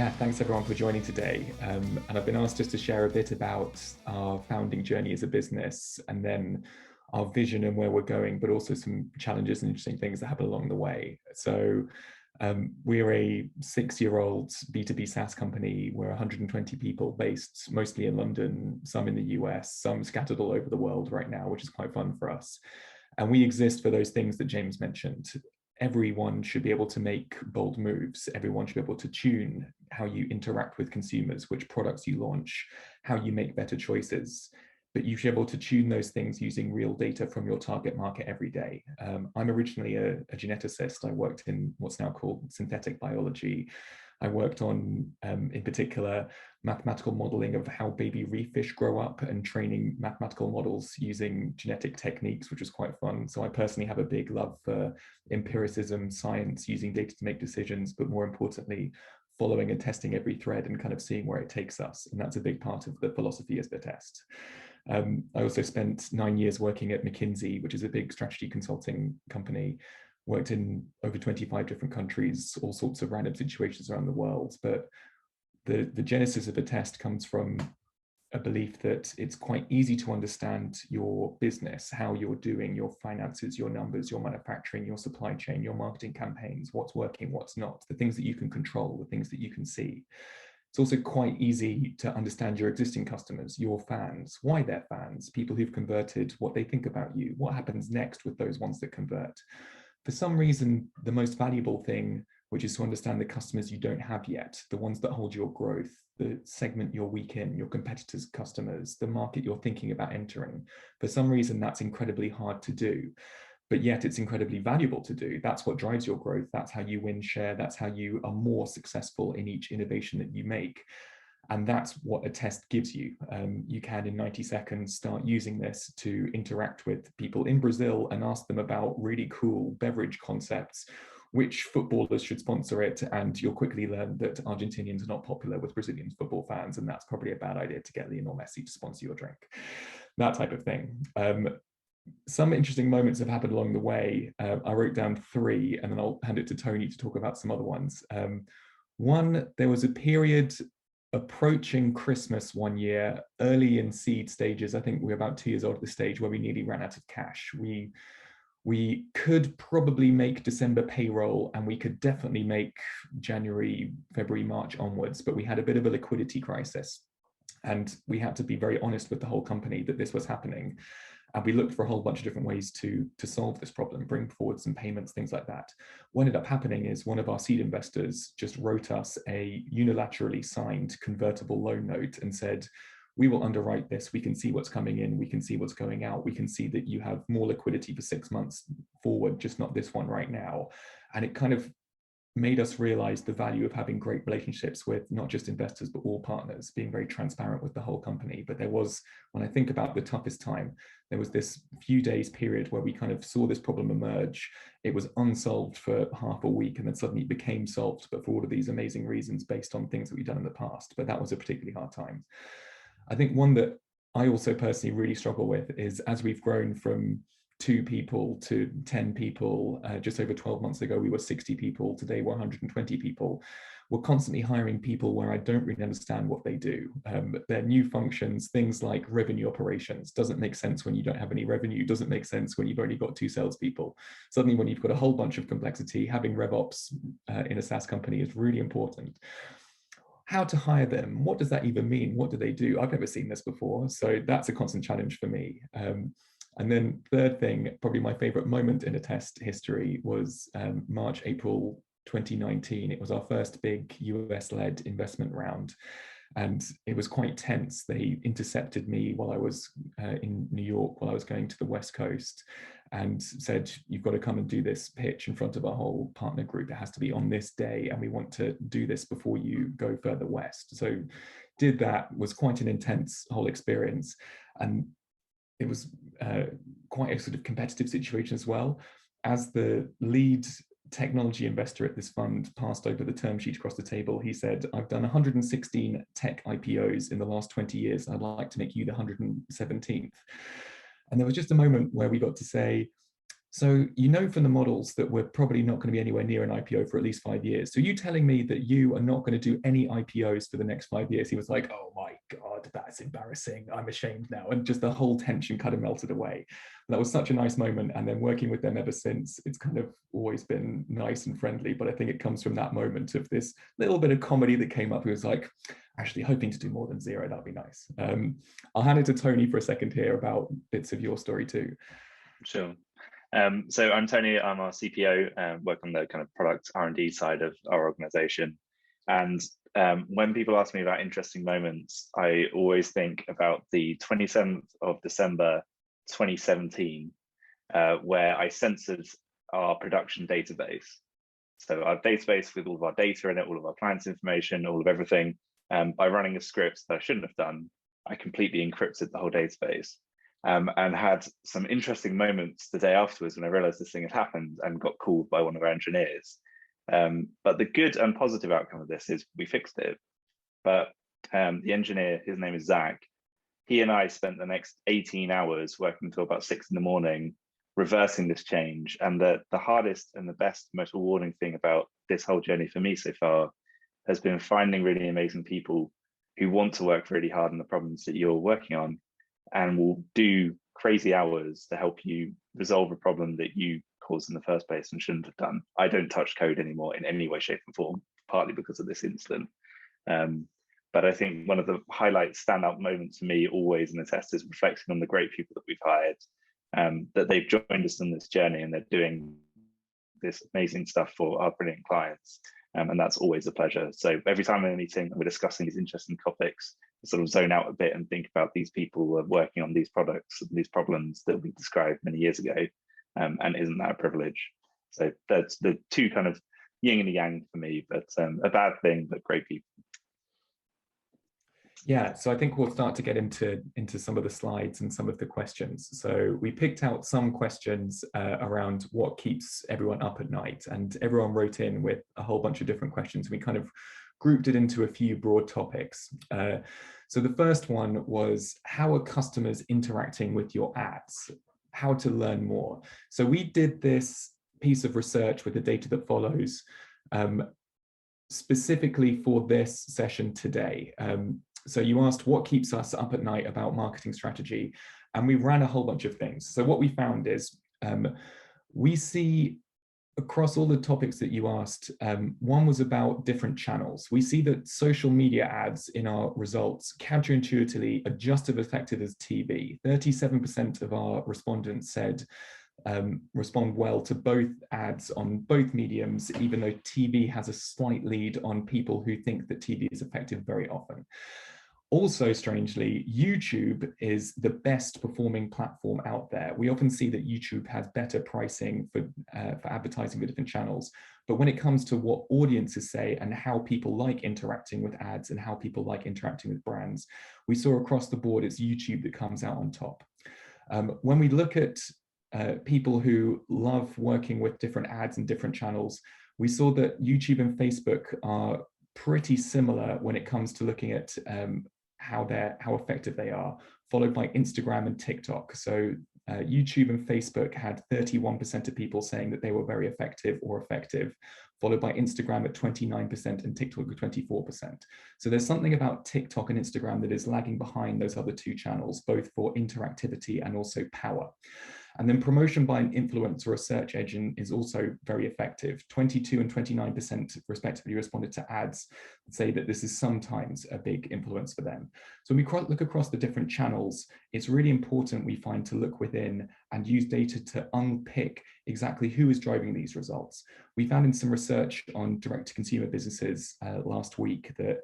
Yeah, thanks everyone for joining today. And I've been asked just to share a bit about our founding journey as a business and then our vision and where we're going, but also some challenges and interesting things that happen along the way. So we're a 6-year-old B2B SaaS company. We're 120 people based mostly in London, some in the US, some scattered all over the world right now, which is quite fun for us. And we exist for those things that James mentioned. Everyone should be able to make bold moves. Everyone should be able to tune how you interact with consumers, which products you launch, how you make better choices. But you should be able to tune those things using real data from your target market every day. I'm originally a geneticist. I worked in what's now called synthetic biology. I worked on, in particular, mathematical modeling of how baby reef fish grow up and training mathematical models using genetic techniques, which was quite fun. So I personally have a big love for empiricism, science, using data to make decisions, but more importantly, following and testing every thread and kind of seeing where it takes us. And that's a big part of the philosophy as Attest. I also spent 9 years working at McKinsey, which is a big strategy consulting company. Worked in over 25 different countries, all sorts of random situations around the world. But the genesis of Attest comes from a belief that it's quite easy to understand your business, how you're doing, your finances, your numbers, your manufacturing, your supply chain, your marketing campaigns, what's working, what's not, the things that you can control, the things that you can see. It's also quite easy to understand your existing customers, your fans, why they're fans, people who've converted, what they think about you, what happens next with those ones that convert. For some reason, the most valuable thing, which is to understand the customers you don't have yet, the ones that hold your growth, the segment you're weak in, your competitors' customers, the market you're thinking about entering. For some reason, that's incredibly hard to do, but yet it's incredibly valuable to do. That's what drives your growth. That's how you win share. That's how you are more successful in each innovation that you make. And that's what Attest gives you. You can, in 90 seconds, start using this to interact with people in Brazil and ask them about really cool beverage concepts, which footballers should sponsor it, and you'll quickly learn that Argentinians are not popular with Brazilian football fans, and that's probably a bad idea to get Lionel Messi to sponsor your drink. That type of thing. Some interesting moments have happened along the way. I wrote down 3, and then I'll hand it to Tony to talk about some other ones. One, there was a period approaching Christmas one year, early in seed stages. I think we were about 2 years old at the stage where we nearly ran out of cash. We could probably make December payroll, and we could definitely make January, February, March onwards, but we had a bit of a liquidity crisis. And we had to be very honest with the whole company that this was happening. And we looked for a whole bunch of different ways to solve this problem, bring forward some payments, things like that. What ended up happening is one of our seed investors just wrote us a unilaterally signed convertible loan note and said, we will underwrite this. We can see what's coming in. We can see what's going out. We can see that you have more liquidity for 6 months forward, just not this one right now. And it kind of made us realize the value of having great relationships with not just investors, but all partners, being very transparent with the whole company. But there was, when I think about the toughest time, there was this few days period where we kind of saw this problem emerge. It was unsolved for half a week, and then suddenly it became solved, but for all of these amazing reasons based on things that we've done in the past. But that was a particularly hard time. I think one that I also personally really struggle with is, as we've grown from 2 people to 10 people, just over 12 months ago, we were 60 people. Today, we're 120 people. We're constantly hiring people where I don't really understand what they do. They're new functions, things like revenue operations. Doesn't make sense when you don't have any revenue. Doesn't make sense when you've only got 2 salespeople. Suddenly, when you've got a whole bunch of complexity, having RevOps in a SaaS company is really important. How to hire them? What does that even mean? What do they do? I've never seen this before. So that's a constant challenge for me. And then third thing, probably my favorite moment in Attest history was March, April 2019. It was our first big US-led investment round. And it was quite tense. They intercepted me while I was in New York, while I was going to the West Coast, and said, you've got to come and do this pitch in front of our whole partner group. It has to be on this day, and we want to do this before you go further west. So did that, was quite an intense whole experience. And it was quite a sort of competitive situation as well. As the lead technology investor at this fund passed over the term sheet across the table, he said, I've done 116 tech IPOs in the last 20 years. I'd like to make you the 117th. And there was just a moment where we got to say, So you know from the models that we're probably not going to be anywhere near an IPO for at least 5 years. So you telling me that you are not going to do any IPOs for the next 5 years? He was like, oh my God, that's embarrassing. I'm ashamed now. And just the whole tension kind of melted away. And that was such a nice moment. And then working with them ever since, it's kind of always been nice and friendly. But I think it comes from that moment of this little bit of comedy that came up. He was like, actually hoping to do more than zero. That'd be nice. I'll hand it to Tony for a second here about bits of your story too. Sure. So I'm Tony, I'm our CPO, work on the kind of product R&D side of our organization. And when people ask me about interesting moments, I always think about the 27th of December, 2017, where I censored our production database. So our database with all of our data in it, all of our clients' information, all of everything, by running a script that I shouldn't have done, I completely encrypted the whole database. And had some interesting moments the day afterwards when I realized this thing had happened and got called by one of our engineers. But the good and positive outcome of this is we fixed it. But the engineer, his name is Zach, he and I spent the next 18 hours working until about 6 in the morning, reversing this change. And the hardest and the best, most rewarding thing about this whole journey for me so far has been finding really amazing people who want to work really hard on the problems that you're working on, and will do crazy hours to help you resolve a problem that you caused in the first place and shouldn't have done. I don't touch code anymore in any way, shape, or form, partly because of this incident. But I think one of the highlights, standout moments for me always in Attest is reflecting on the great people that we've hired, that they've joined us on this journey and they're doing this amazing stuff for our brilliant clients. And that's always a pleasure. So every time I'm in a meeting and we're discussing these interesting topics, I sort of zone out a bit and think about these people who are working on these products, these problems that we described many years ago. And isn't that a privilege? So that's the two kind of yin and yang for me, but a bad thing, but great people. Yeah, so I think we'll start to get into some of the slides and some of the questions. So we picked out some questions around what keeps everyone up at night, and everyone wrote in with a whole bunch of different questions. We kind of grouped it into a few broad topics. So the first one was, how are customers interacting with your ads? How to learn more. So we did this piece of research with the data that follows specifically for this session today. So you asked what keeps us up at night about marketing strategy, and we ran a whole bunch of things. So what we found is we see across all the topics that you asked, one was about different channels. We see that social media ads in our results counterintuitively are just as effective as TV. 37% of our respondents said respond well to both ads on both mediums, even though TV has a slight lead on people who think that TV is effective very often. Also, strangely, YouTube is the best performing platform out there. We often see that YouTube has better pricing for advertising with different channels. But when it comes to what audiences say and how people like interacting with ads and how people like interacting with brands, we saw across the board it's YouTube that comes out on top. When we look at people who love working with different ads and different channels, we saw that YouTube and Facebook are pretty similar when it comes to looking at how effective they are, followed by Instagram and TikTok. So YouTube and Facebook had 31% of people saying that they were very effective or effective, followed by Instagram at 29% and TikTok at 24%. So there's something about TikTok and Instagram that is lagging behind those other two channels, both for interactivity and also power. And then promotion by an influencer or search engine is also very effective. 22 and 29% respectively responded to ads and say that this is sometimes a big influence for them. So when we look across the different channels, it's really important we find to look within and use data to unpick exactly who is driving these results. We found in some research on direct-to-consumer businesses last week that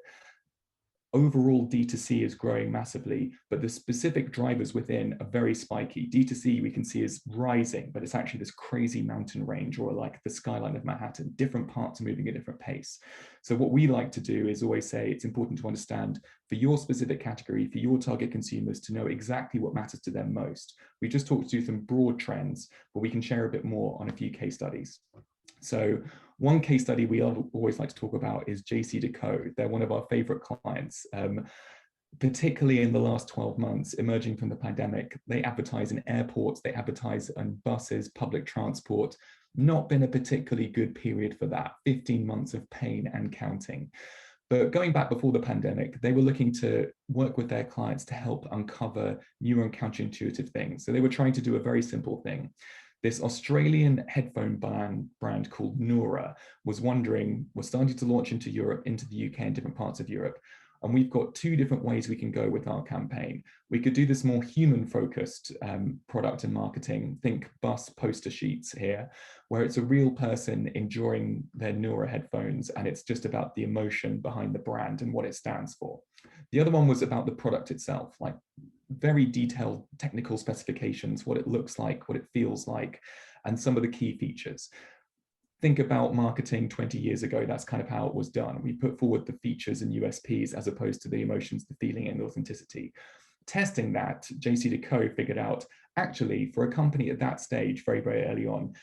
overall D2C is growing massively, but the specific drivers within are very spiky. D2C we can see is rising, but it's actually this crazy mountain range, or like the skyline of Manhattan. Different parts are moving at a different pace. So what we like to do is always say it's important to understand for your specific category, for your target consumers, to know exactly what matters to them most. We just talked through some broad trends, but we can share a bit more on a few case studies. So one case study we always like to talk about is JC Deco. They're one of our favorite clients. particularly in the last 12 months, emerging from the pandemic, they advertise in airports, they advertise on buses, public transport. Not been a particularly good period for that. 15 months of pain and counting. But going back before the pandemic, they were looking to work with their clients to help uncover new and counterintuitive things. So they were trying to do a very simple thing. This Australian headphone brand called Nura was starting to launch into Europe, into the UK and different parts of Europe. And we've got two different ways we can go with our campaign. We could do this more human-focused product and marketing. Think bus poster sheets here, where it's a real person enjoying their Nura headphones, and it's just about the emotion behind the brand and what it stands for. The other one was about the product itself, like very detailed technical specifications, what it looks like, what it feels like, and some of the key features. Think about marketing 20 years ago, that's kind of how it was done. We put forward the features and USPs as opposed to the emotions, the feeling, and the authenticity. Testing that, JC&Co figured out, actually, for a company at that stage, very, very early on,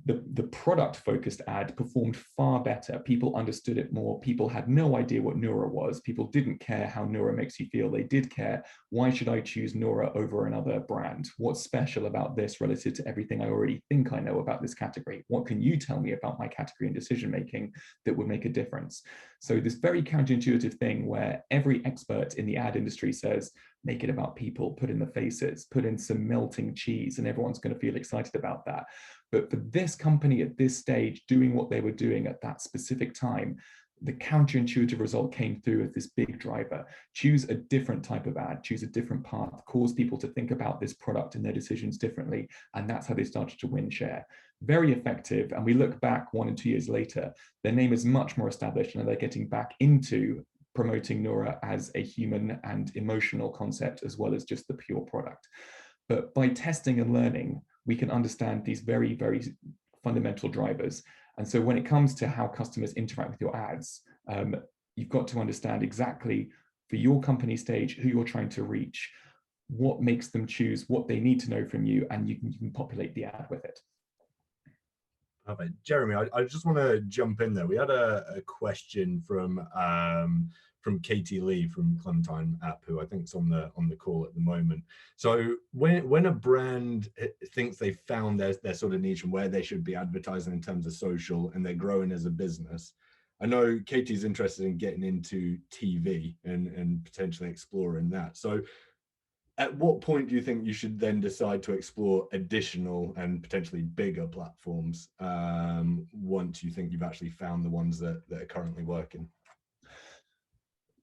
the product-focused ad performed far better. People understood it more. People had no idea what Nura was. People didn't care how Nura makes you feel. They did care, why should I choose Nura over another brand? What's special about this relative to everything I already think I know about this category? What can you tell me about my category and decision-making that would make a difference? So this very counterintuitive thing where every expert in the ad industry says, make it about people, put in the faces, put in some melting cheese, and everyone's going to feel excited about that. But for this company at this stage, doing what they were doing at that specific time, the counterintuitive result came through as this big driver. Choose a different type of ad, choose a different path, cause people to think about this product and their decisions differently. And that's how they started to win share. Very effective. And we look back 1 and 2 years later, their name is much more established and they're getting back into promoting Nura as a human and emotional concept as well as just the pure product. But by testing and learning, we can understand these very, very fundamental drivers. And so when it comes to how customers interact with your ads, you've got to understand exactly for your company stage, who you're trying to reach, what makes them choose, what they need to know from you, and you can populate the ad with it. Perfect. Jeremy, I just want to jump in there. We had a question from Katie Lee from Clementine App, who I think is on the call at the moment. So when a brand thinks they've found their sort of niche and where they should be advertising in terms of social, and they're growing as a business, I know Katie's interested in getting into TV and potentially exploring that. So at what point do you think you should then decide to explore additional and potentially bigger platforms once you think you've actually found the ones that are currently working?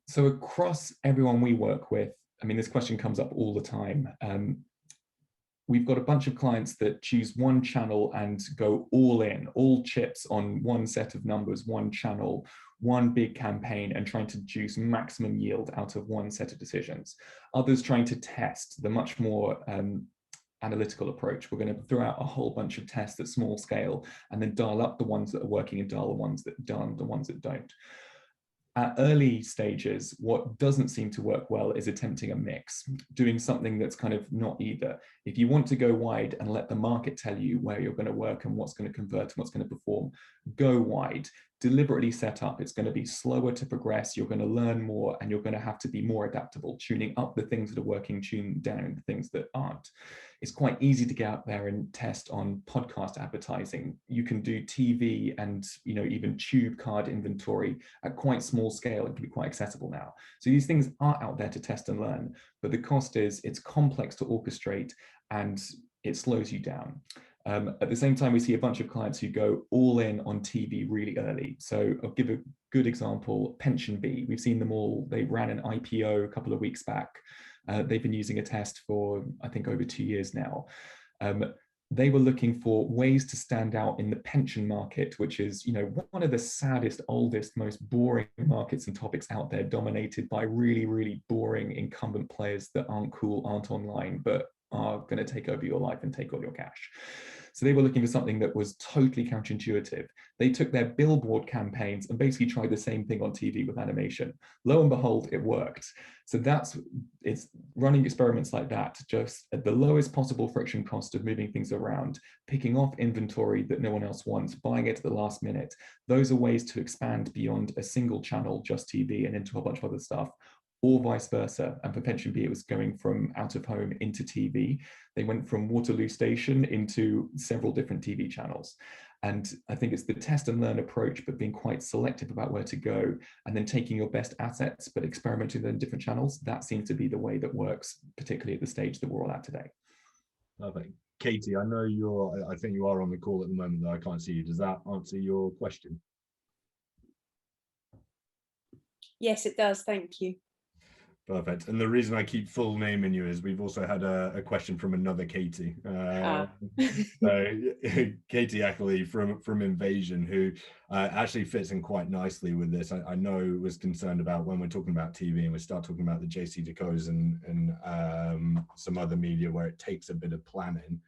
So across everyone we work with, I mean, this question comes up all the time. We've got a bunch of clients that choose one channel and go all in, all chips on one set of numbers, one channel, one big campaign, and trying to juice maximum yield out of one set of decisions. Others trying to test the much more analytical approach. We're going to throw out a whole bunch of tests at small scale and then dial up the ones that are working and dial the ones that don't. At early stages, what doesn't seem to work well is attempting a mix, doing something that's kind of not either. If you want to go wide and let the market tell you where you're going to work and what's going to convert and what's going to perform, go wide, deliberately set up. It's going to be slower to progress. You're going to learn more and you're going to have to be more adaptable, tuning up the things that are working, tuning down the things that aren't. It's quite easy to get out there and test on podcast advertising. You can do TV and even tube card inventory at quite small scale. It can be quite accessible now. So these things are out there to test and learn, but the cost is it's complex to orchestrate and it slows you down. At the same time, we see a bunch of clients who go all in on TV really early. So I'll give a good example, PensionBee. We've seen them all. They ran an IPO a couple of weeks back. They've been using Attest for, I think, over 2 years now. They were looking for ways to stand out in the pension market, which is, one of the saddest, oldest, most boring markets and topics out there, dominated by really, really boring incumbent players that aren't cool, aren't online, but are going to take over your life and take all your cash. So they were looking for something that was totally counterintuitive. They took their billboard campaigns and basically tried the same thing on TV with animation. Lo and behold, it worked. So it's running experiments like that, just at the lowest possible friction cost of moving things around, picking off inventory that no one else wants, buying it at the last minute. Those are ways to expand beyond a single channel, just TV, and into a bunch of other stuff, or vice versa. And for Pension B, it was going from out of home into TV. They went from Waterloo Station into several different TV channels. And I think it's the test and learn approach, but being quite selective about where to go, and then taking your best assets, but experimenting them in different channels. That seems to be the way that works, particularly at the stage that we're all at today. Perfect. Katie, I know I think you are on the call at the moment, though I can't see you. Does that answer your question? Yes, it does. Thank you. Perfect. And the reason I keep full naming you is we've also had a question from another Katie. So Katie Ackley from Invasion, who actually fits in quite nicely with this. I know was concerned about when we're talking about TV and we start talking about the JC Decos and some other media where it takes a bit of planning.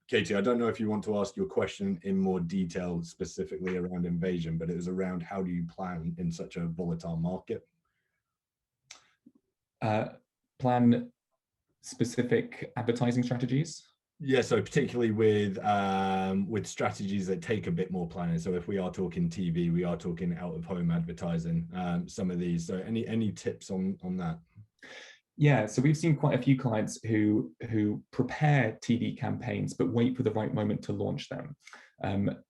Katie, I don't know if you want to ask your question in more detail specifically around Invasion, but it was around how do you plan in such a volatile market? Plan specific advertising strategies? Yeah, so particularly with strategies that take a bit more planning. So if we are talking TV, we are talking out of home advertising, some of these. So any tips on that? Yeah, so we've seen quite a few clients who prepare TV campaigns but wait for the right moment to launch them.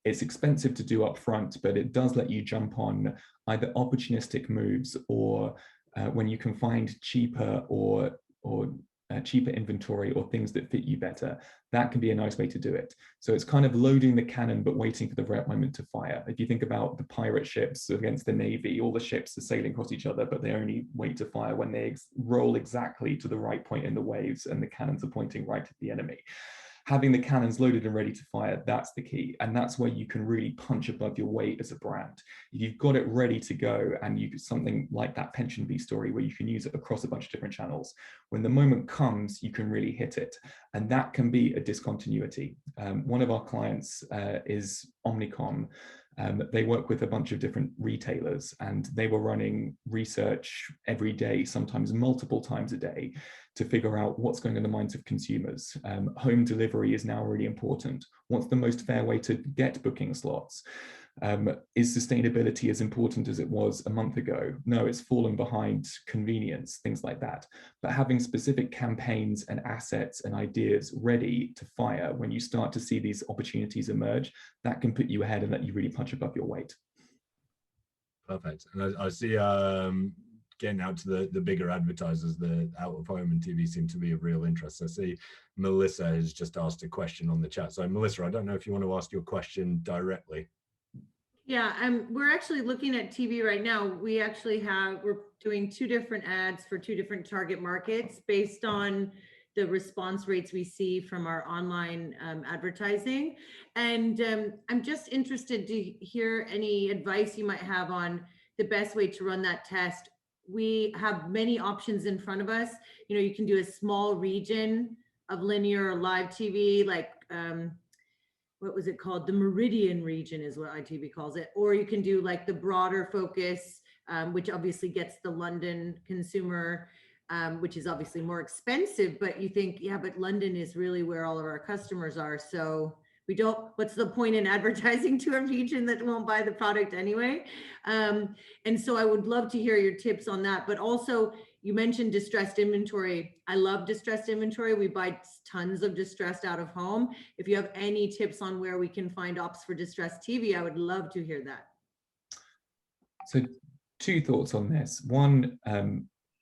It's expensive to do upfront, but it does let you jump on either opportunistic moves or when you can find cheaper or cheaper inventory or things that fit you better. That can be a nice way to do it. So it's kind of loading the cannon but waiting for the right moment to fire. If you think about the pirate ships against the Navy, all the ships are sailing across each other, but they only wait to fire when they roll exactly to the right point in the waves and the cannons are pointing right at the enemy. Having the cannons loaded and ready to fire, that's the key. And that's where you can really punch above your weight as a brand. If you've got it ready to go and you do something like that Pension B story where you can use it across a bunch of different channels, when the moment comes, you can really hit it. And that can be a discontinuity. One of our clients is Omnicom. They work with a bunch of different retailers and they were running research every day, sometimes multiple times a day, to figure out what's going on in the minds of consumers. Home delivery is now really important. What's the most fair way to get booking slots? Is sustainability as important as it was a month ago? No, it's fallen behind convenience, things like that. But having specific campaigns and assets and ideas ready to fire when you start to see these opportunities emerge, that can put you ahead and let you really punch above your weight. Perfect. And I see getting out to the bigger advertisers, the out of home and TV seem to be of real interest. I see Melissa has just asked a question on the chat. So Melissa, I don't know if you want to ask your question directly. Yeah, we're actually looking at TV right now. We're doing 2 different ads for 2 different target markets based on the response rates we see from our online advertising. And I'm just interested to hear any advice you might have on the best way to run that test. We have many options in front of us. You know, you can do a small region of linear or live TV, like what was it called? The Meridian region is what ITV calls it. Or you can do like the broader focus, which obviously gets the London consumer, which is obviously more expensive, but you think, yeah, but London is really where all of our customers are. So what's the point in advertising to a region that won't buy the product anyway? And so I would love to hear your tips on that. But also, you mentioned distressed inventory. I love distressed inventory. We buy tons of distressed out of home. If you have any tips on where we can find ops for distressed TV, I would love to hear that. So 2 thoughts on this. One,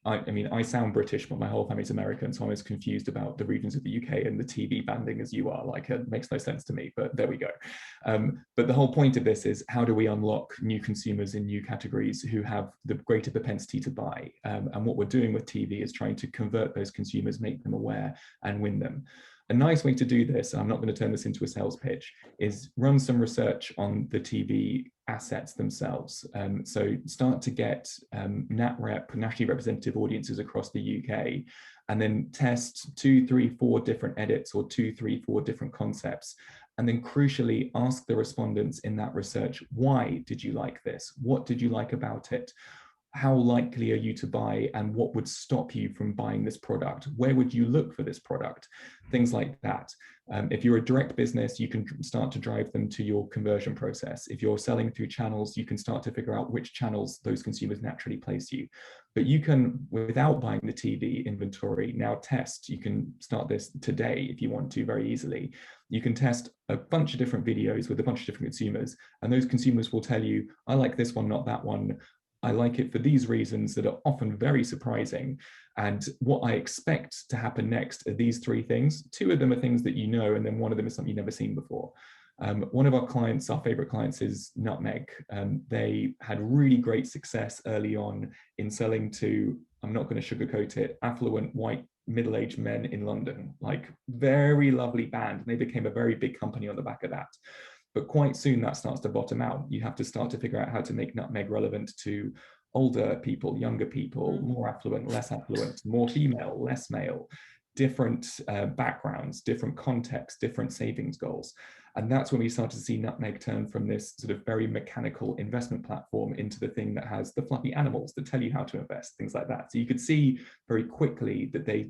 I mean, I sound British, but my whole family's American, so I'm as confused about the regions of the UK and the TV banding as you are. Like, it makes no sense to me, but there we go. But the whole point of this is, how do we unlock new consumers in new categories who have the greater propensity to buy? And what we're doing with TV is trying to convert those consumers, make them aware, and win them. A nice way to do this, I'm not going to turn this into a sales pitch, is run some research on the TV assets themselves. So start to get NatRep, nationally representative audiences across the UK, and then test 2, 3, 4 different edits or 2, 3, 4 different concepts. And then crucially, ask the respondents in that research, why did you like this? What did you like about it? how likely are you to buy, and what would stop you from buying this product? Where would you look for this product? Things like that. If you're a direct business, you can start to drive them to your conversion process. If you're selling through channels, you can start to figure out which channels those consumers naturally place you. But you can, without buying the TV inventory, now test. You can start this today if you want to, very easily. You can test a bunch of different videos with a bunch of different consumers, and those consumers will tell you, I like this one, not that one. I like it for these reasons that are often very surprising. And what I expect to happen next are these three things. Two of them are things that you know, and then one of them is something you've never seen before. One of our clients, our favorite clients, is Nutmeg. They had really great success early on in selling to, I'm not going to sugarcoat it, affluent white middle-aged men in London, like very lovely band. And they became a very big company on the back of that. But quite soon that starts to bottom out. You have to start to figure out how to make Nutmeg relevant to older people, younger people, more affluent, less affluent, more female, less male, different backgrounds, different contexts, different savings goals. And that's when we started to see Nutmeg turn from this sort of very mechanical investment platform into the thing that has the fluffy animals that tell you how to invest, things like that. So you could see very quickly that they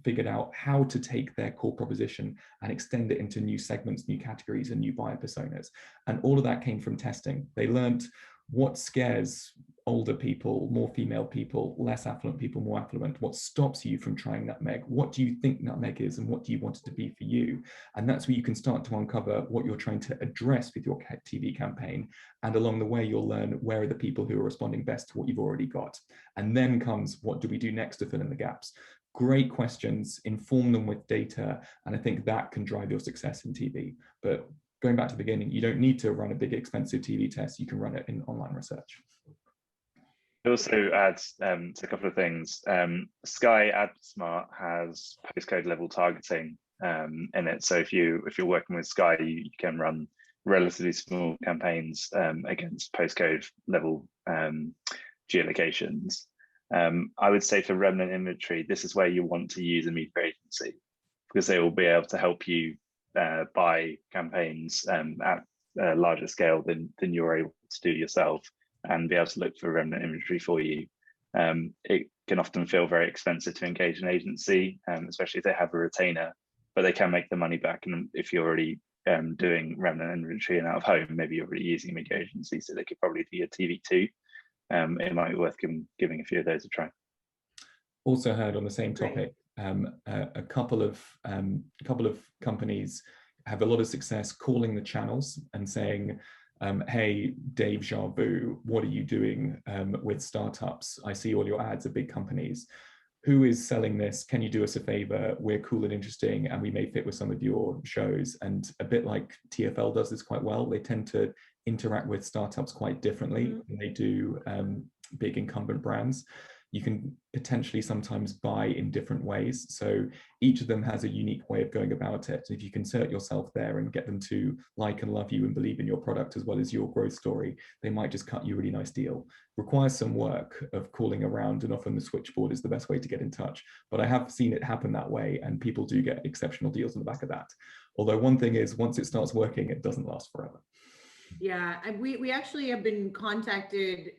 figured out how to take their core proposition and extend it into new segments, new categories, and new buyer personas. And all of that came from testing. They learned what scares older people, more female people, less affluent people, more affluent, what stops you from trying Nutmeg, what do you think Nutmeg is, and what do you want it to be for you? And that's where you can start to uncover what you're trying to address with your TV campaign. And along the way, you'll learn where are the people who are responding best to what you've already got. And then comes, what do we do next to fill in the gaps? Great questions, inform them with data, and I think that can drive your success in TV. But going back to the beginning, you don't need to run a big expensive TV test, you can run it in online research. It also adds to a couple of things. Sky AdSmart has postcode level targeting in it. So if you're working with Sky, you can run relatively small campaigns against postcode level geolocations. I would say for remnant inventory, this is where you want to use a media agency, because they will be able to help you buy campaigns at a larger scale than you're able to do yourself, and be able to look for remnant inventory for you. It can often feel very expensive to engage an agency, especially if they have a retainer, but they can make the money back. And if you're already doing remnant inventory and out of home, maybe you're already using a media agency, so they could probably do your TV too. It might be worth giving a few of those a try. Also heard on the same topic, a couple of companies have a lot of success calling the channels and saying, hey, Dave Jarvu, what are you doing with startups? I see all your ads at big companies. Who is selling this? Can you do us a favor? We're cool and interesting, and we may fit with some of your shows. And a bit like TfL does this quite well, they tend to interact with startups quite differently than they do big incumbent brands. You can potentially sometimes buy in different ways. So each of them has a unique way of going about it. If you can insert yourself there and get them to like and love you and believe in your product as well as your growth story, they might just cut you a really nice deal. Requires some work of calling around, and often the switchboard is the best way to get in touch. But I have seen it happen that way, and people do get exceptional deals on the back of that. Although one thing is, once it starts working, it doesn't last forever. Yeah, we actually have been contacted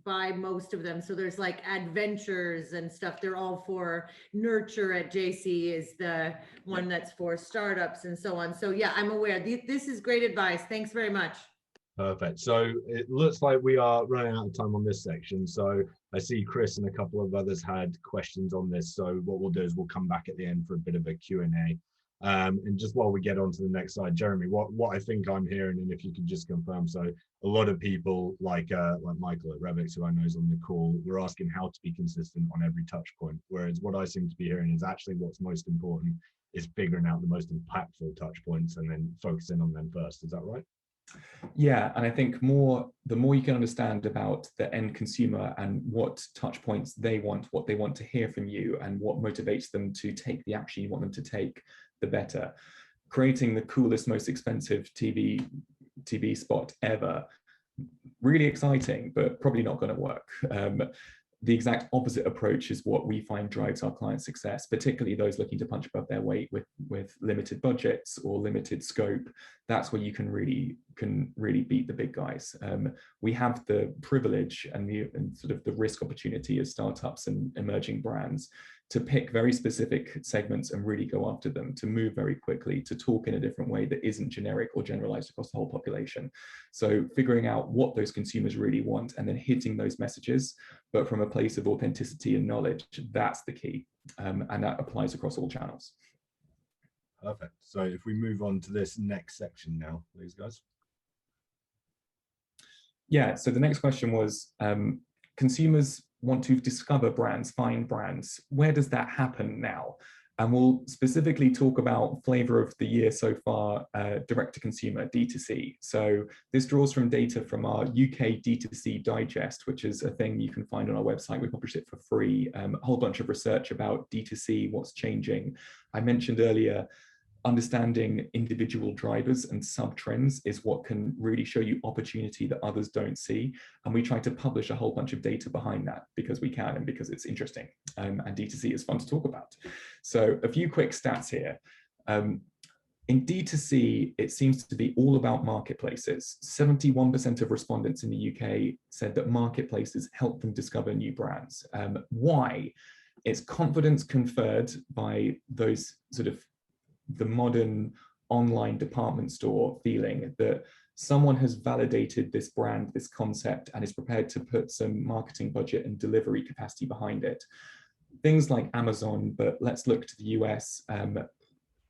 by most of them. So there's like adventures and stuff. They're all for Nurture at JC is the one that's for startups and so on. So yeah, I'm aware. This is great advice. Thanks very much. Perfect. So it looks like we are running out of time on this section. So I see Chris and a couple of others had questions on this. So what we'll do is we'll come back at the end for a bit of a Q&A. And just while we get on to the next slide, Jeremy, what I think I'm hearing, and if you could just confirm, so a lot of people like Michael at Revix, who I know is on the call, we're asking how to be consistent on every touch point. Whereas what I seem to be hearing is actually what's most important is figuring out the most impactful touch points and then focusing on them first. Is that right? Yeah, and I think the more you can understand about the end consumer and what touch points they want, what they want to hear from you, and what motivates them to take the action you want them to take, the better. Creating the coolest, most expensive TV spot ever, really exciting, but probably not going to work. the exact opposite approach is what we find drives our client success, particularly those looking to punch above their weight with limited budgets or limited scope. That's where you can really beat the big guys. We have the privilege and sort of the risk opportunity as startups and emerging brands to pick very specific segments and really go after them, to move very quickly, to talk in a different way that isn't generic or generalized across the whole population. So figuring out what those consumers really want and then hitting those messages, but from a place of authenticity and knowledge, that's the key. And that applies across all channels. Perfect. So if we move on to this next section now, please, guys. Yeah, so the next question was, consumers want to discover brands, find brands. Where does that happen now? And we'll specifically talk about flavor of the year so far, direct to consumer, D2C. So this draws from data from our UK D2C digest, which is a thing you can find on our website. We publish it for free, a whole bunch of research about D2C, what's changing. I mentioned earlier, understanding individual drivers and sub-trends is what can really show you opportunity that others don't see. And we try to publish a whole bunch of data behind that because we can and because it's interesting. And D2C is fun to talk about. So a few quick stats here. In D2C, it seems to be all about marketplaces. 71% of respondents in the UK said that marketplaces help them discover new brands. Why? It's confidence conferred by those sort of the modern online department store feeling that someone has validated this brand, this concept, and is prepared to put some marketing budget and delivery capacity behind it. Things like Amazon, but let's look to the US,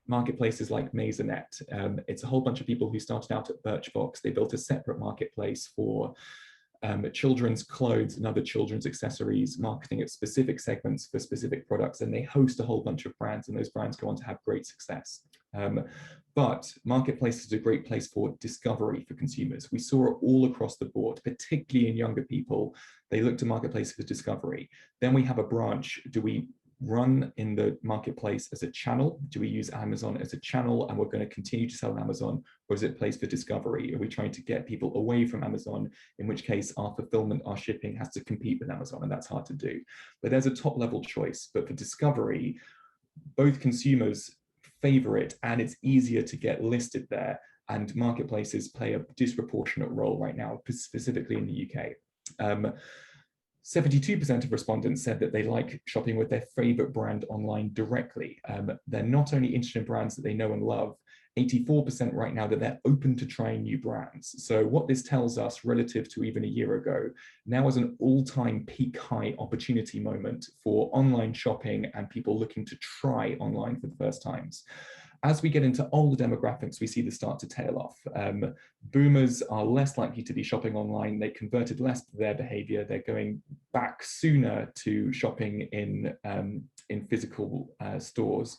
marketplaces like Maisonette. It's a whole bunch of people who started out at Birchbox. They built a separate marketplace for children's clothes and other children's accessories, marketing at specific segments for specific products, and they host a whole bunch of brands, and those brands go on to have great success. But marketplace is a great place for discovery for consumers. We saw it all across the board, particularly in younger people. They look to marketplace for discovery. Then we have a branch. Do we run in the marketplace as a channel? Do we use Amazon as a channel and we're going to continue to sell on Amazon, or is it a place for discovery? Are we trying to get people away from Amazon, in which case our fulfillment, our shipping has to compete with Amazon, and that's hard to do. But there's a top level choice. But for discovery, both consumers favor it and it's easier to get listed there, and marketplaces play a disproportionate role right now, specifically in the UK. 72% of respondents said that they like shopping with their favorite brand online directly. They're not only interested in brands that they know and love, 84% right now that they're open to trying new brands. So what this tells us relative to even a year ago, now is an all-time peak high opportunity moment for online shopping and people looking to try online for the first times. As we get into older demographics, we see this start to tail off. Boomers are less likely to be shopping online. They converted less to their behavior. They're going back sooner to shopping in physical stores,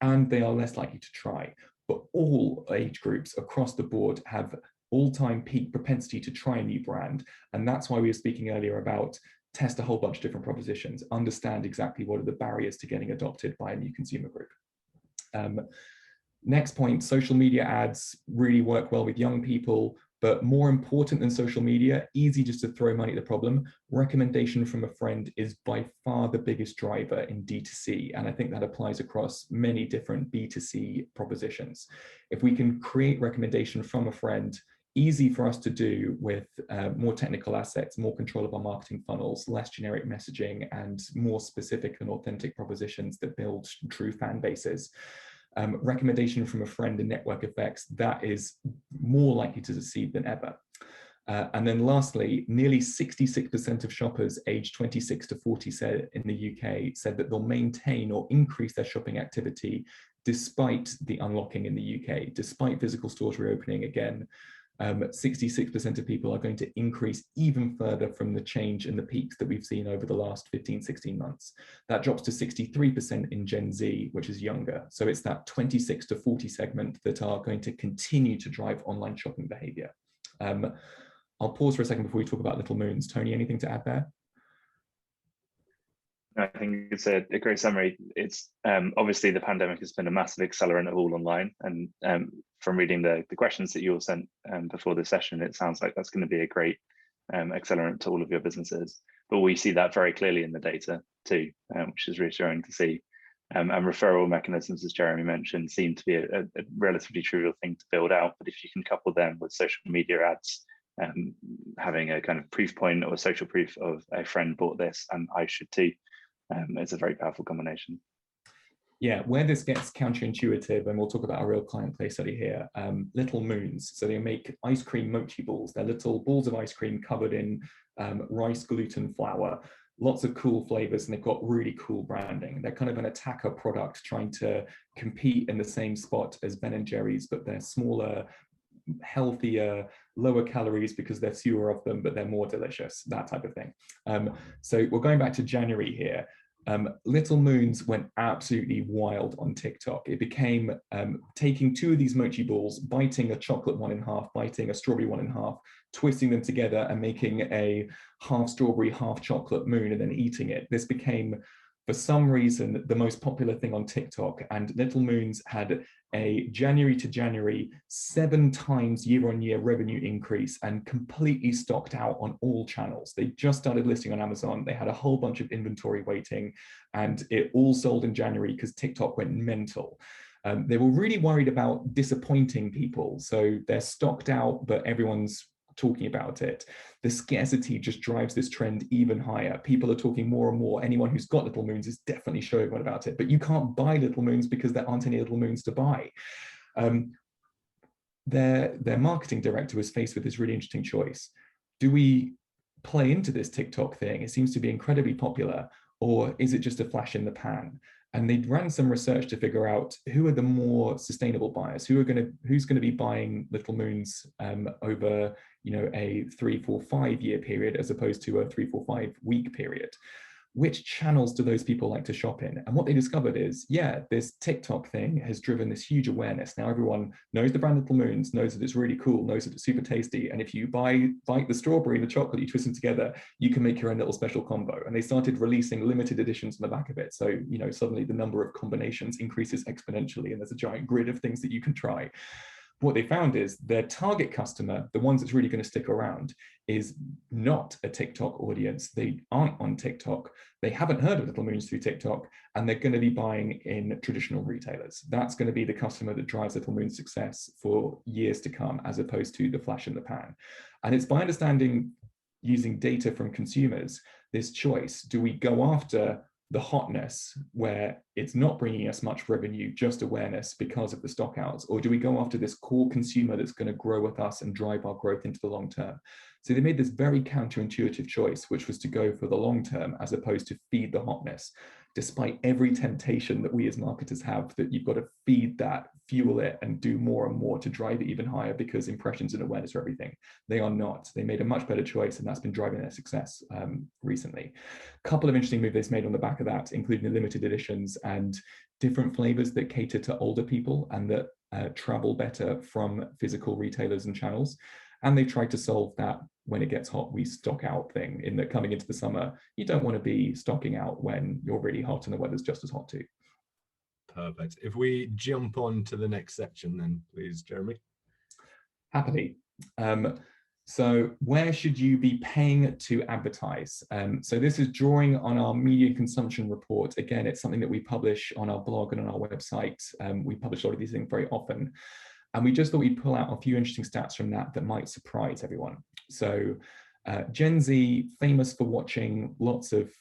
and they are less likely to try. But all age groups across the board have all-time peak propensity to try a new brand. And that's why we were speaking earlier about test a whole bunch of different propositions, understand exactly what are the barriers to getting adopted by a new consumer group. Next point, social media ads really work well with young people, but more important than social media, easy just to throw money at the problem, recommendation from a friend is by far the biggest driver in D2C. And I think that applies across many different B2C propositions. If we can create recommendation from a friend, easy for us to do with more technical assets, more control of our marketing funnels, less generic messaging, and more specific and authentic propositions that build true fan bases. Recommendation from a friend and network effects, that is more likely to succeed than ever. And then lastly, nearly 66% of shoppers aged 26 to 40 in the UK said that they'll maintain or increase their shopping activity despite the unlocking in the UK, despite physical stores reopening again. 66% of people are going to increase even further from the change in the peaks that we've seen over the last 15, 16 months. That drops to 63% in Gen Z, which is younger. So it's that 26 to 40 segment that are going to continue to drive online shopping behavior. I'll pause for a second before we talk about Little Moons. Tony, anything to add there? I think it's a great summary. It's obviously the pandemic has been a massive accelerant of all online, and from reading the questions that you all sent before the session, it sounds like that's going to be a great accelerant to all of your businesses. But we see that very clearly in the data too, which is reassuring to see. And referral mechanisms, as Jeremy mentioned, seem to be a relatively trivial thing to build out. But if you can couple them with social media ads, having a kind of proof point or social proof of a friend bought this and I should too, it's a very powerful combination. Yeah, where this gets counterintuitive, and we'll talk about a real client case study here, Little Moons. So they make ice cream mochi balls. They're little balls of ice cream covered in rice gluten flour, lots of cool flavors, and they've got really cool branding. They're kind of an attacker product trying to compete in the same spot as Ben & Jerry's, but they're smaller, healthier, lower calories because there's fewer of them, but they're more delicious, that type of thing. So we're going back to January here. Little Moons went absolutely wild on TikTok. It became taking two of these mochi balls, biting a chocolate one in half, biting a strawberry one in half, twisting them together and making a half strawberry, half chocolate moon and then eating it. This became, for some reason, the most popular thing on TikTok, and Little Moons had a January to January 7 times year-on-year revenue increase and completely stocked out on all channels. They just started listing on Amazon. They had a whole bunch of inventory waiting, and it all sold in January because TikTok went mental. They were really worried about disappointing people. So they're stocked out, but everyone's talking about it. The scarcity just drives this trend even higher. People are talking more and more. Anyone who's got Little Moons is definitely showing one about it, but you can't buy Little Moons because there aren't any Little Moons to buy. Their marketing director was faced with this really interesting choice. Do we play into this TikTok thing? It seems to be incredibly popular, or is it just a flash in the pan? And they ran some research to figure out who are the more sustainable buyers, who's going to be buying Little Moons over, a 3, 4, 5 year period as opposed to a 3, 4, 5 week period. Which channels do those people like to shop in? And what they discovered is, yeah, this TikTok thing has driven this huge awareness. Now everyone knows the brand Little Moons, knows that it's really cool, knows that it's super tasty. And if you bite the strawberry and the chocolate, you twist them together, you can make your own little special combo. And they started releasing limited editions on the back of it. So, suddenly the number of combinations increases exponentially, and there's a giant grid of things that you can try. What they found is their target customer, the ones that's really going to stick around, is not a TikTok audience. They aren't on TikTok. They haven't heard of Little Moons through TikTok, and they're going to be buying in traditional retailers. That's going to be the customer that drives Little Moons' success for years to come, as opposed to the flash in the pan. And it's by understanding, using data from consumers, this choice. Do we go after the hotness where it's not bringing us much revenue, just awareness because of the stockouts? Or do we go after this core consumer that's going to grow with us and drive our growth into the long term? So they made this very counterintuitive choice, which was to go for the long term as opposed to feed the hotness, despite every temptation that we as marketers have, that you've got to feed that, fuel it, and do more and more to drive it even higher because impressions and awareness are everything. They are not. They made a much better choice, and that's been driving their success recently. A couple of interesting moves they've made on the back of that, including the limited editions and different flavors that cater to older people and that travel better from physical retailers and channels. And they tried to solve that when it gets hot, we stock out thing, in that coming into the summer, you don't want to be stocking out when you're really hot and the weather's just as hot too. Perfect. If we jump on to the next section then, please, Jeremy. Happily. So where should you be paying to advertise? So this is drawing on our media consumption report. Again, it's something that we publish on our blog and on our website. We publish a lot of these things very often. And we just thought we'd pull out a few interesting stats from that might surprise everyone. So Gen Z, famous for watching lots of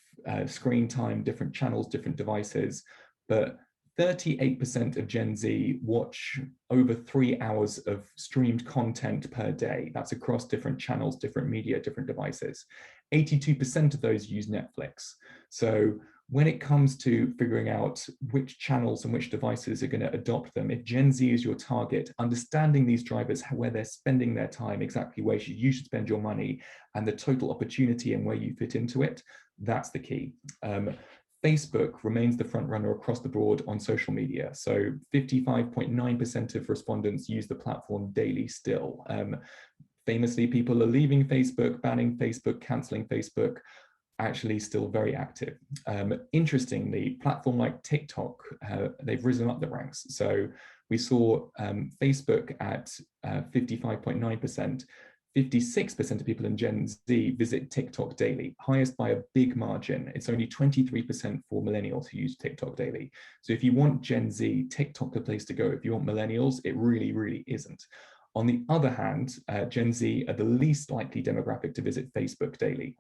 screen time, different channels, different devices, but 38% of Gen Z watch over 3 hours of streamed content per day. That's across different channels, different media, different devices. 82% of those use Netflix. So when it comes to figuring out which channels and which devices are going to adopt them, if Gen Z is your target, understanding these drivers, where they're spending their time, exactly where you should spend your money, and the total opportunity and where you fit into it, that's the key. Facebook remains the front runner across the board on social media. So 55.9% of respondents use the platform daily still. Famously, people are leaving Facebook, banning Facebook, canceling Facebook, actually still very active. Interestingly, platform like TikTok, they've risen up the ranks. So we saw Facebook at 55.9%, 56% of people in Gen Z visit TikTok daily, highest by a big margin. It's only 23% for millennials who use TikTok daily. So if you want Gen Z, TikTok the place to go. If you want millennials, it really, really isn't. On the other hand, Gen Z are the least likely demographic to visit Facebook daily,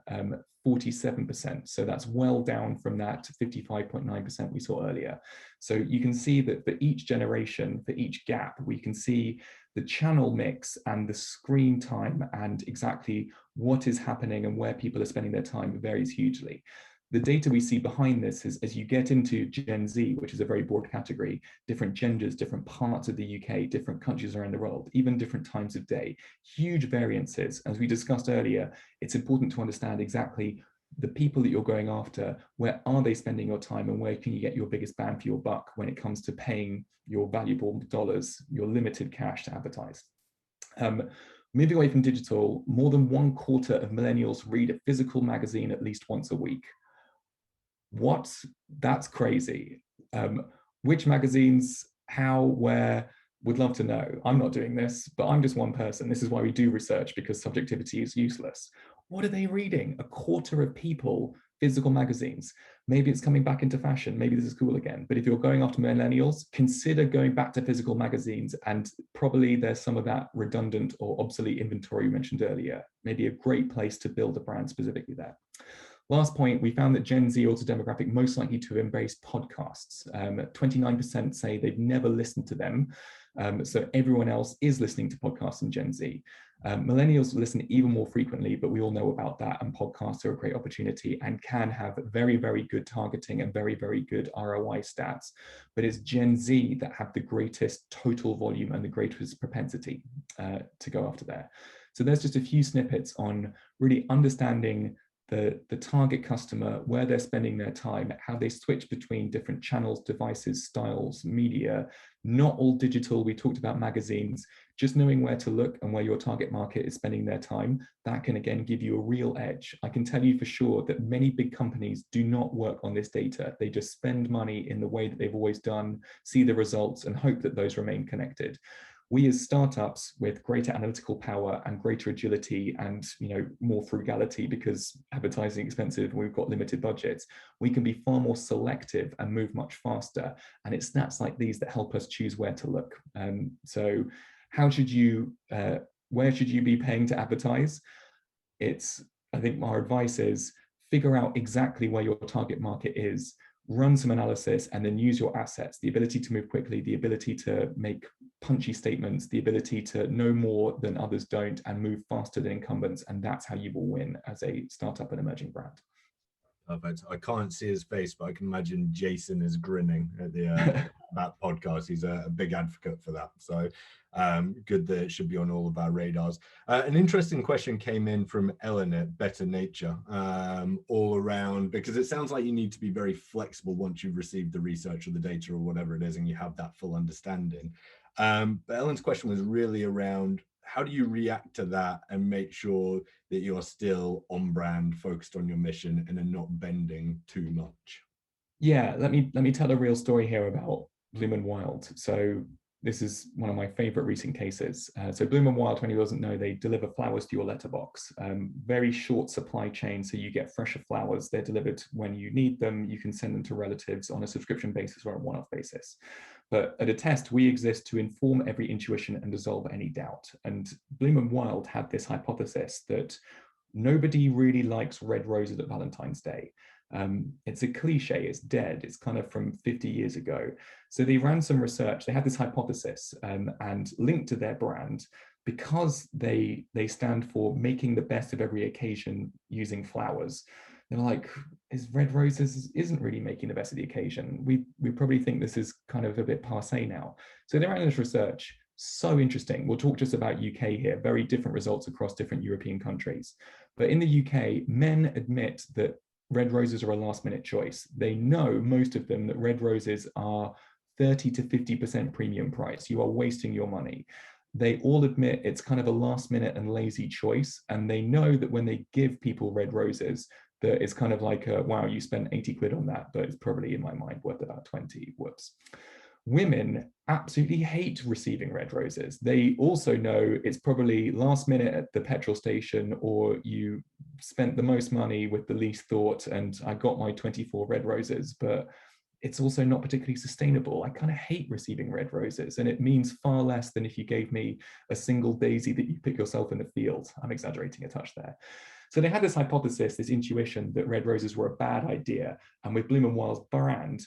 47%. So that's well down from that 55.9% we saw earlier. So you can see that for each generation, for each gap, we can see the channel mix and the screen time and exactly what is happening and where people are spending their time varies hugely. The data we see behind this is, as you get into Gen Z, which is a very broad category, different genders, different parts of the UK, different countries around the world, even different times of day, huge variances. As we discussed earlier, it's important to understand exactly the people that you're going after, where are they spending your time, and where can you get your biggest bang for your buck when it comes to paying your valuable dollars, your limited cash to advertise. Moving away from digital, more than 1/4 of millennials read a physical magazine at least once a week. What? That's crazy. Which magazines, how, where, would love to know. I'm not doing this, but I'm just one person. This is why we do research, because subjectivity is useless. What are they reading? 1/4 of people, physical magazines. Maybe it's coming back into fashion. Maybe this is cool again. But if you're going after millennials, consider going back to physical magazines, and probably there's some of that redundant or obsolete inventory you mentioned earlier. Maybe a great place to build a brand specifically there. Last point, we found that Gen Z also demographic most likely to embrace podcasts. 29% say they've never listened to them. So everyone else is listening to podcasts in Gen Z. Millennials listen even more frequently, but we all know about that, and podcasts are a great opportunity and can have very, very good targeting and very, very good ROI stats. But it's Gen Z that have the greatest total volume and the greatest propensity to go after there. So there's just a few snippets on really understanding the target customer, where they're spending their time, how they switch between different channels, devices, styles, media, not all digital. We talked about magazines. Just knowing where to look and where your target market is spending their time, that can again give you a real edge. I can tell you for sure that many big companies do not work on this data. They just spend money in the way that they've always done, see the results, and hope that those remain connected. We as startups with greater analytical power and greater agility and more frugality, because advertising is expensive and we've got limited budgets, we can be far more selective and move much faster. And it's stats like these that help us choose where to look. So how should you, where should you be paying to advertise? I think our advice is figure out exactly where your target market is, run some analysis, and then use your assets, the ability to move quickly, the ability to make punchy statements, the ability to know more than others don't and move faster than incumbents. And that's how you will win as a startup and emerging brand. Perfect. I can't see his face, but I can imagine Jason is grinning at the that podcast. He's a big advocate for that. So good that it should be on all of our radars. An interesting question came in from Ellen at Better Nature, all around, because it sounds like you need to be very flexible once you've received the research or the data or whatever it is, and you have that full understanding. But Ellen's question was really around, how do you react to that and make sure that you're still on brand, focused on your mission, and are not bending too much? Yeah, let me tell a real story here about Bloom & Wild. So this is one of my favorite recent cases. So Bloom & Wild, when you doesn't know, they deliver flowers to your letterbox. Very short supply chain, so you get fresher flowers. They're delivered when you need them. You can send them to relatives on a subscription basis or a one-off basis. But at Attest, we exist to inform every intuition and dissolve any doubt. And Bloom & Wild had this hypothesis that nobody really likes red roses at Valentine's Day. It's a cliche, it's dead, it's kind of from 50 years ago. So they ran some research, they had this hypothesis and linked to their brand, because they stand for making the best of every occasion using flowers. They're like, is red roses isn't really making the best of the occasion. We probably think this is kind of a bit passé now. So they ran this research, so interesting. We'll talk just about UK here, very different results across different European countries. But in the UK, men admit that red roses are a last minute choice. They know, most of them, that red roses are 30 to 50% premium price. You are wasting your money. They all admit it's kind of a last minute and lazy choice. And they know that when they give people red roses, that it's kind of like, wow, you spent 80 quid on that, but it's probably in my mind worth about 20, whoops. women absolutely hate receiving red roses. They also know it's probably last minute at the petrol station, or you spent the most money with the least thought, and I got my 24 red roses, but it's also not particularly sustainable. I kind of hate receiving red roses, and it means far less than if you gave me a single daisy that you pick yourself in the field. I'm exaggerating a touch there. So they had this hypothesis, this intuition that red roses were a bad idea. And with Bloom & Wild's brand,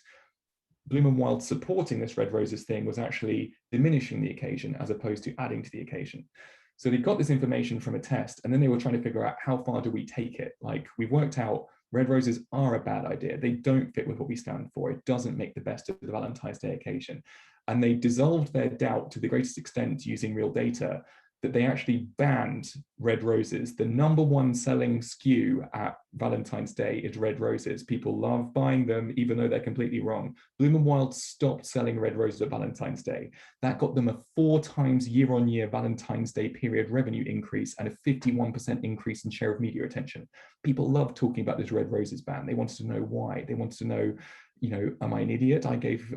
Bloom & Wild supporting this red roses thing was actually diminishing the occasion as opposed to adding to the occasion. So they got this information from Attest, and then they were trying to figure out, how far do we take it? Like, we've worked out red roses are a bad idea. They don't fit with what we stand for. It doesn't make the best of the Valentine's Day occasion. And they dissolved their doubt to the greatest extent using real data, that they actually banned red roses. The #1 selling SKU at Valentine's Day is red roses. People love buying them, even though they're completely wrong. Bloom & Wild stopped selling red roses at Valentine's Day. That got them a 4 times year-on-year Valentine's Day period revenue increase and a 51% increase in share of media attention. People love talking about this red roses ban. They wanted to know why. They wanted to know, you know, am I an idiot? I gave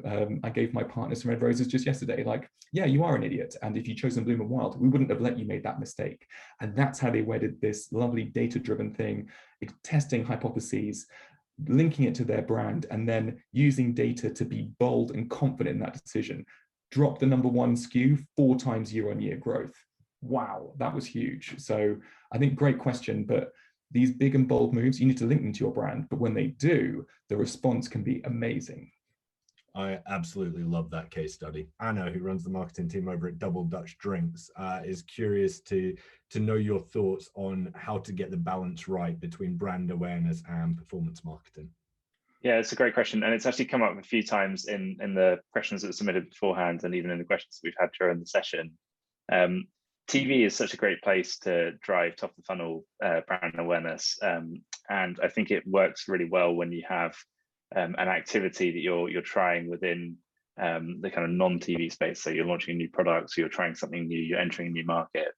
my partner some red roses just yesterday. Like, yeah, you are an idiot. And if you'd chosen Bloom & Wild, we wouldn't have let you make that mistake. And that's how they wedded this lovely data-driven thing, testing hypotheses, linking it to their brand, and then using data to be bold and confident in that decision. Drop the #1 SKU, 4 times year-on-year growth. Wow, that was huge. So I think great question, but these big and bold moves, you need to link them to your brand, but when they do, the response can be amazing. I absolutely love that case study. Anna, who runs the marketing team over at Double Dutch Drinks, is curious to know your thoughts on how to get the balance right between brand awareness and performance marketing. Yeah, it's a great question. And it's actually come up a few times in the questions that were submitted beforehand, and even in the questions we've had during the session. TV is such a great place to drive top of the funnel brand awareness. And I think it works really well when you have an activity that you're trying within the kind of non-TV space. So you're launching a new product, so you're trying something new, you're entering a new market.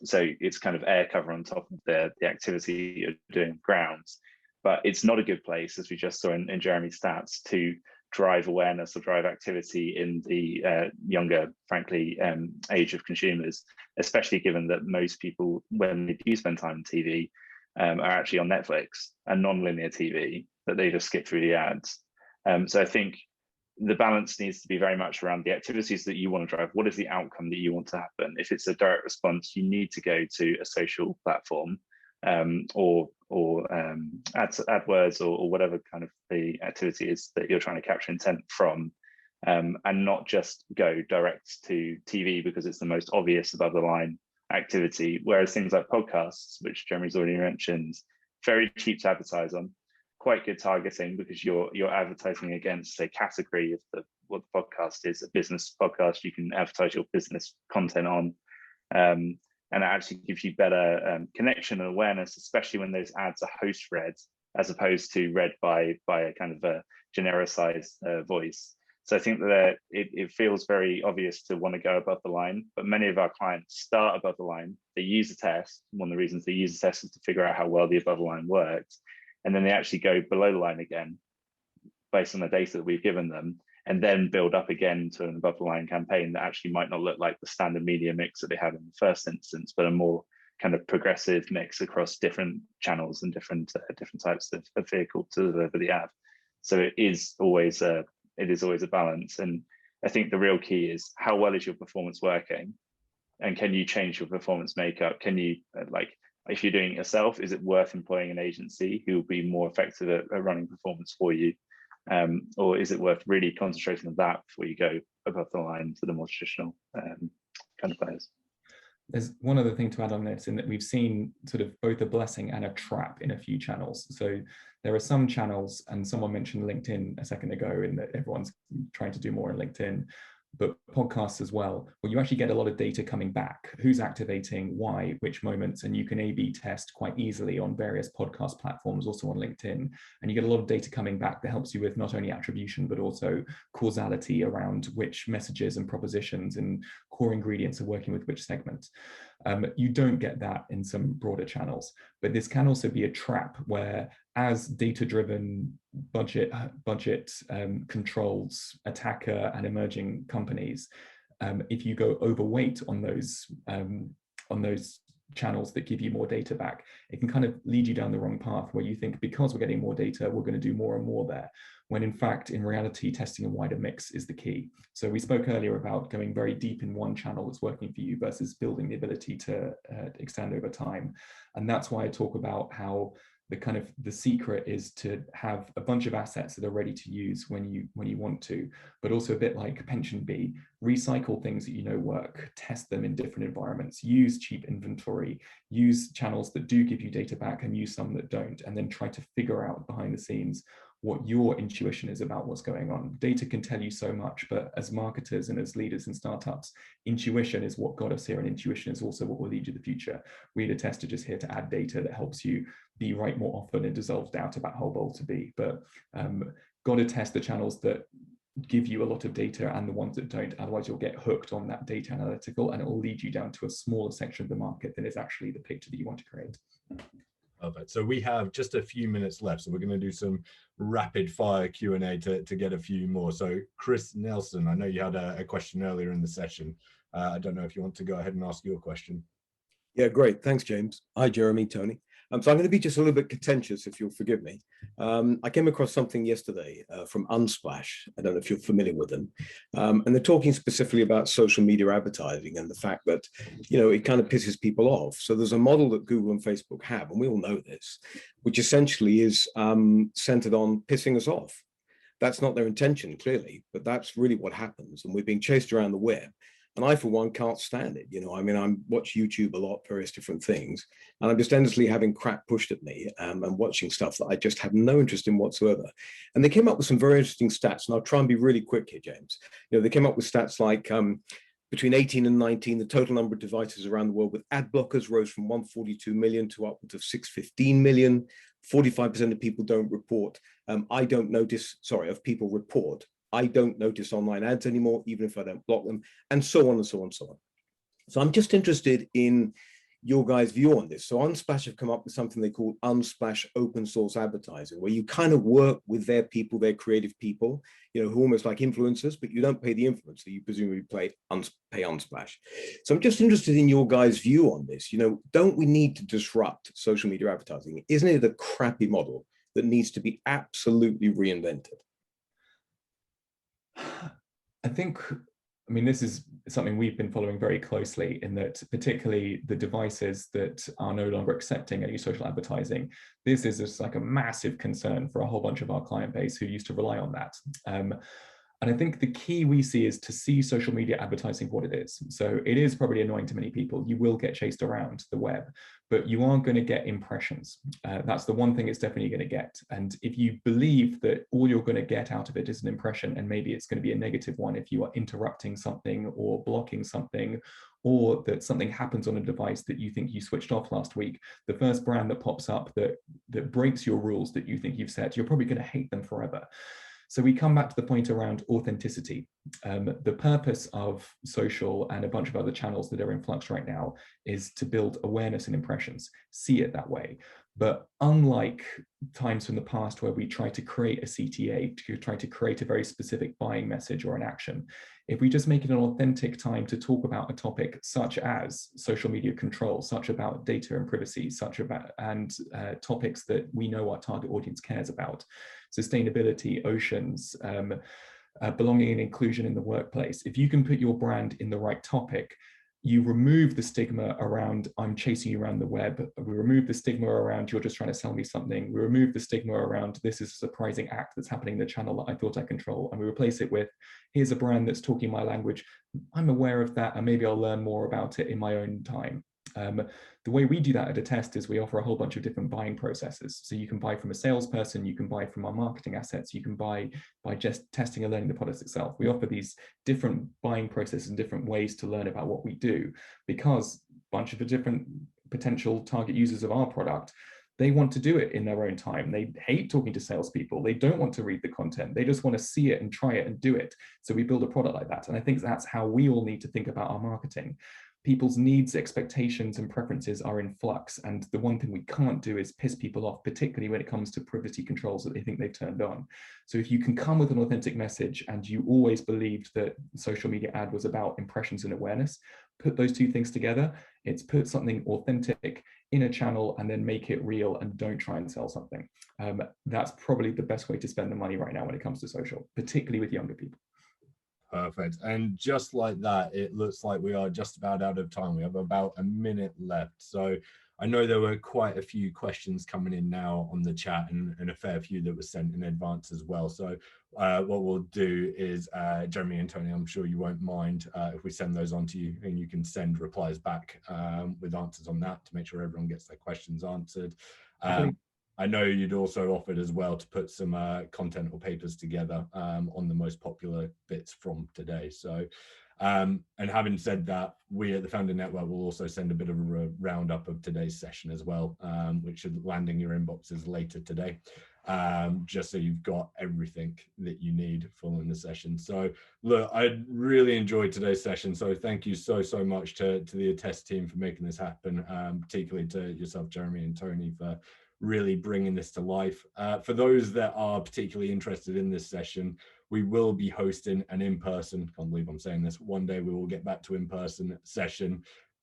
So it's kind of air cover on top of the activity you're doing grounds. But it's not a good place, as we just saw in Jeremy's stats, to drive awareness or drive activity in the younger, frankly, age of consumers, especially given that most people, when they do spend time on TV, are actually on Netflix and non-linear TV, that they just skip through the ads. So I think the balance needs to be very much around the activities that you want to drive. What is the outcome that you want to happen? If it's a direct response, you need to go to a social platform or AdWords or whatever kind of the activity is that you're trying to capture intent from, and not just go direct to TV because it's the most obvious above the line activity. Whereas things like podcasts, which Jeremy's already mentioned, very cheap to advertise on, quite good targeting because you're advertising against a category of what the podcast is, a business podcast. You can advertise your business content on. And it actually gives you better connection and awareness, especially when those ads are host read, as opposed to read by a kind of a genericized voice. So I think that it feels very obvious to want to go above the line, but many of our clients start above the line. They use a test. One of the reasons they use a test is to figure out how well the above the line works. And then they actually go below the line again, based on the data that we've given them, and then build up again to an above the line campaign that actually might not look like the standard media mix that they have in the first instance, but a more kind of progressive mix across different channels and different types of vehicle to deliver the ad. So it is always a balance. And I think the real key is, how well is your performance working? And can you change your performance makeup? Can you, like, if you're doing it yourself, is it worth employing an agency who will be more effective at running performance for you? Or is it worth really concentrating on that before you go above the line to the more traditional kind of players? There's one other thing to add on this, in that we've seen sort of both a blessing and a trap in a few channels. So there are some channels, and someone mentioned LinkedIn a second ago, in that everyone's trying to do more on LinkedIn, but podcasts as well, where you actually get a lot of data coming back. Who's activating, why, which moments, and you can A/B test quite easily on various podcast platforms, also on LinkedIn. And you get a lot of data coming back that helps you with not only attribution, but also causality around which messages and propositions and core ingredients are working with which segment. You don't get that in some broader channels, but this can also be a trap where as data-driven budget controls attacker and emerging companies, if you go overweight on those channels that give you more data back, it can kind of lead you down the wrong path, where you think because we're getting more data, we're going to do more and more there, when in fact, in reality, testing a wider mix is the key. So we spoke earlier about going very deep in one channel that's working for you versus building the ability to extend over time. And that's why I talk about how the secret is to have a bunch of assets that are ready to use when you want to, but also a bit like Pension B, recycle things that you know work, test them in different environments, use cheap inventory, use channels that do give you data back and use some that don't, and then try to figure out behind the scenes what your intuition is about what's going on. Data can tell you so much, but as marketers and as leaders in startups, intuition is what got us here, and intuition is also what will lead you to the future. We at Attest are just here to add data that helps you be right more often and dissolves doubt about how bold to be. But got to test the channels that give you a lot of data and the ones that don't, otherwise you'll get hooked on that data analytical, and it will lead you down to a smaller section of the market than is actually the picture that you want to create. Perfect. So we have just a few minutes left, so we're going to do some rapid fire Q&A to get a few more. So Chris Nelson, I know you had a question earlier in the session. I don't know if you want to go ahead and ask your question. Yeah, great. Thanks, James. Hi, Jeremy, Tony. So I'm going to be just a little bit contentious, if you'll forgive me. I came across something yesterday from Unsplash. I don't know if you're familiar with them. And they're talking specifically about social media advertising and the fact that, it kind of pisses people off. So there's a model that Google and Facebook have, and we all know this, which essentially is centered on pissing us off. That's not their intention, clearly, but that's really what happens. And we're being chased around the web. And I, for one, can't stand it. I watch YouTube a lot, various different things, and I'm just endlessly having crap pushed at me and watching stuff that I just have no interest in whatsoever. And they came up with some very interesting stats, and I'll try and be really quick here, James. They came up with stats like between 18 and 19, the total number of devices around the world with ad blockers rose from 142 million to upwards of 615 million. 45% of people don't report. Of people report. I don't notice online ads anymore, even if I don't block them, and so on and so on and so on. So I'm just interested in your guys' view on this. So Unsplash have come up with something they call Unsplash open source advertising, where you kind of work with their people, their creative people, who are almost like influencers, but you don't pay the influencer, you presumably pay Unsplash. So I'm just interested in your guys' view on this. Don't we need to disrupt social media advertising? Isn't it a crappy model that needs to be absolutely reinvented? This is something we've been following very closely, in that particularly the devices that are no longer accepting any social advertising. This is just like a massive concern for a whole bunch of our client base who used to rely on that. And I think the key we see is to see social media advertising for what it is. So it is probably annoying to many people. You will get chased around the web, but you are going to get impressions. That's the one thing it's definitely going to get. And if you believe that all you're going to get out of it is an impression, and maybe it's going to be a negative one if you are interrupting something or blocking something, or that something happens on a device that you think you switched off last week, the first brand that pops up that breaks your rules that you think you've set, you're probably going to hate them forever. So we come back to the point around authenticity. The purpose of social and a bunch of other channels that are in flux right now is to build awareness and impressions. See it that way. But unlike times from the past where we try to create a CTA, to try to create a very specific buying message or an action, if we just make it an authentic time to talk about a topic such as social media control, such about data and privacy, topics that we know our target audience cares about, sustainability, oceans, belonging and inclusion in the workplace. If you can put your brand in the right topic, you remove the stigma around I'm chasing you around the web. We remove the stigma around you're just trying to sell me something. We remove the stigma around this is a surprising act that's happening in the channel that I thought I control. And we replace it with here's a brand that's talking my language. I'm aware of that, and maybe I'll learn more about it in my own time. The way we do that at Attest is we offer a whole bunch of different buying processes. So you can buy from a salesperson, you can buy from our marketing assets, you can buy by just testing and learning the product itself. We offer these different buying processes and different ways to learn about what we do, because a bunch of the different potential target users of our product, they want to do it in their own time. They hate talking to salespeople. They don't want to read the content. They just want to see it and try it and do it. So we build a product like that. And I think that's how we all need to think about our marketing. people's needs, expectations, and preferences are in flux. And the one thing we can't do is piss people off, particularly when it comes to privacy controls that they think they've turned on. So if you can come with an authentic message and you always believed that social media ad was about impressions and awareness, put those two things together. It's put something authentic in a channel and then make it real, and don't try and sell something. That's probably the best way to spend the money right now when it comes to social, particularly with younger people. Perfect. And just like that, it looks like we are just about out of time. We have about a minute left. So I know there were quite a few questions coming in now on the chat, and a fair few that were sent in advance as well. So what we'll do is, Jeremy and Tony, I'm sure you won't mind if we send those on to you, and you can send replies back with answers on that to make sure everyone gets their questions answered. I know you'd also offered as well to put some content or papers together on the most popular bits from today. So, and having said that, we at the Founder Network will also send a bit of a roundup of today's session as well, which should land in your inboxes later today, just so you've got everything that you need following the session. So look, I really enjoyed today's session. So thank you so much to the Attest team for making this happen, particularly to yourself, Jeremy, and Tony, for really bringing this to life. For those that are particularly interested in this session, we will be hosting an in-person, can't believe I'm saying this, one day we will get back to in-person session,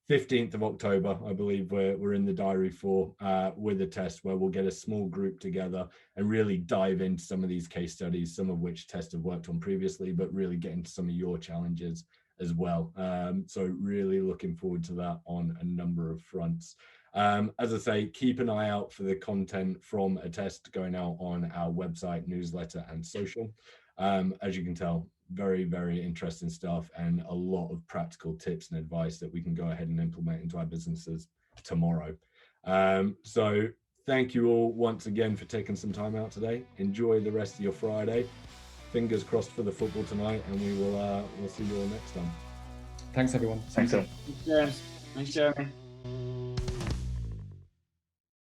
15th of October, I believe we're in the diary for, with Attest, where we'll get a small group together and really dive into some of these case studies, some of which Attest have worked on previously, but really get into some of your challenges as well. So really looking forward to that on a number of fronts. As I say, keep an eye out for the content from Attest going out on our website, newsletter, and social. As you can tell, very interesting stuff, and a lot of practical tips and advice that we can go ahead and implement into our businesses tomorrow. So thank you all once again for taking some time out today. Enjoy the rest of your Friday. Fingers crossed for the football tonight, and we'll see you all next time. Thanks, everyone. Thanks, Thanks, Jeremy.